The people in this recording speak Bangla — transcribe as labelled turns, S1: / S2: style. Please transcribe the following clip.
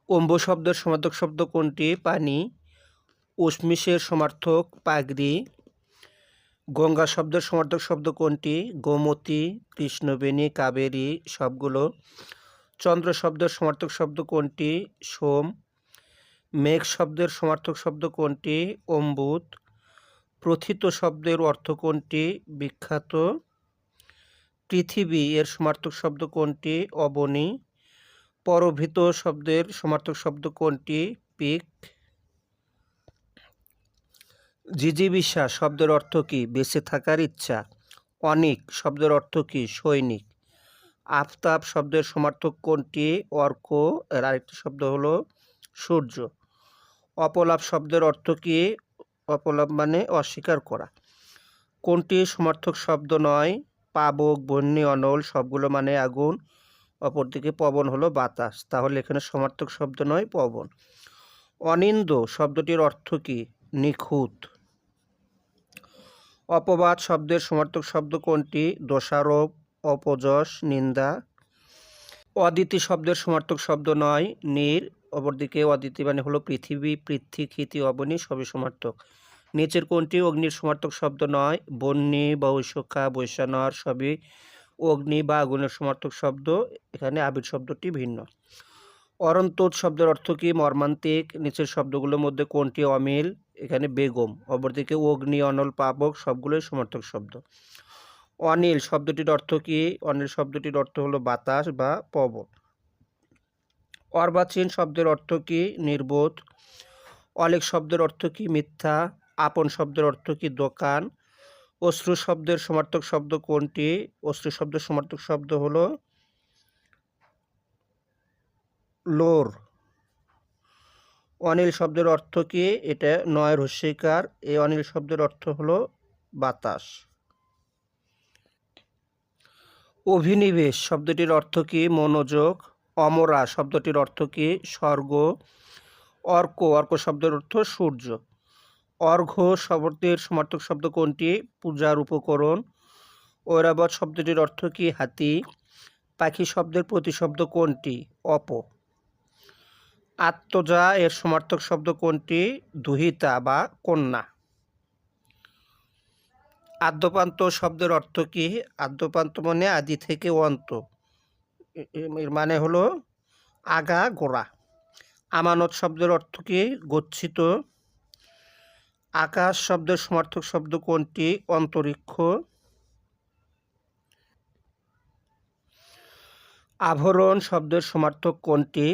S1: অম্বু শব্দের সমার্থক শব্দ কোনটি? পানি। উষ্মিশের সমার্থক পাগড়ি। গঙ্গা শব্দের সমার্থক শব্দ কোনটি? গোমতী, কৃষ্ণবেণী, কাবেরী সবগুলো। চন্দ্র শব্দের সমার্থক শব্দ কোনটি? সোম। মেঘ শব্দের সমার্থক শব্দ কোনটি? অম্বুত। প্রথিত শব্দের অর্থ কোনটি? বিখ্যাত। পৃথিবী এর সমার্থক শব্দ কোনটি? অবনী। পরভৃত শব্দের সমার্থক শব্দ কোনটি? পিক। জিজিবিষা শব্দের অর্থ কি? বেঁচে থাকার ইচ্ছা। অনিক শব্দের অর্থ কি? সৈনিক। আফতাব শব্দের সমার্থক কোনটি? অর্ক। এর আরেকটি শব্দ হলো সূর্য। অপলাপ শব্দের অর্থ কি? অপলাপ মানে অস্বীকার করা। কোনটি সমার্থক শব্দ নয়? পাবক, বন্যী, অনল সবগুলো মানে আগুন। অপরদিকে পবন হলো বাতাস, তাহলে এখানে সমার্থক শব্দ নয়, পবন। অনিন্দ শব্দটির অর্থ কি? নিখুঁত। অপবাদ শব্দের সমার্থক শব্দ কোনটি? দোষারোপ, অপযশ, নিন্দা। অদিতি শব্দের সমার্থক শব্দ নয়, নীর। অপরদিকে অদিতি মানে হলো পৃথিবী, পৃথ্বী, ক্ষিতি, অবনী সবই সমার্থক। নিচের কোনটি অগ্নির সমার্থক শব্দ নয়? বন্যী, বৈশাখা, বৈশানর সবই অগ্নি বা আগুনের সমার্থক শব্দ। এখানে আবির শব্দটি ভিন্ন। অরন্তোদ শব্দের অর্থ কি? মর্মান্তিক। নিচের শব্দগুলোর মধ্যে কোনটি অমিল? এখানে বেগম। অপরদিকে অগ্নি, অনল, পাবক সবগুলোই সমার্থক শব্দ। অনিল শব্দটির অর্থ কি? অনিল শব্দটির অর্থ হলো বাতাস বা পবন। অর্বাচীন শব্দের অর্থ কি? নির্বোধ। অলেখ শব্দের অর্থ কি? মিথ্যা। আপন শব্দের অর্থ কি? দোকান। অশ্রু শব্দের সমার্থক শব্দ কোনটি? অশ্রু শব্দের সমার্থক শব্দ হলো লোর। অনিল শব্দের অর্থ কি? এটা নয় হস্যিকার। এই অনিল শব্দের অর্থ হলো বাতাস। অভিনিবেশ শব্দটির অর্থ কি? মনোযোগ। অমরা শব্দটির অর্থ কি? স্বর্গ। অর্ক, অর্ক শব্দের অর্থ সূর্য। অর্ঘ্য শব্দের সমার্থক শব্দ কোনটি? পূজার উপকরণ। ঐরাবত শব্দটির অর্থ কি? হাতি। পাখি শব্দের প্রতিশব্দ কোনটি? অপ। আত্মজা এর সমার্থক শব্দ কোনটি? দুহিতা বা কন্যা। আদ্যপান্ত শব্দের অর্থ কি? আদ্যপান্ত মানে আদি থেকে অন্ত, এর মানে হলো আগা গোড়া। আমানত শব্দের অর্থ কি? গচ্ছিত। আকাশ শব্দের সমার্থক শব্দ কোনটি? অন্তরিক্ষ। আভরণ শব্দের সমার্থক কোনটি?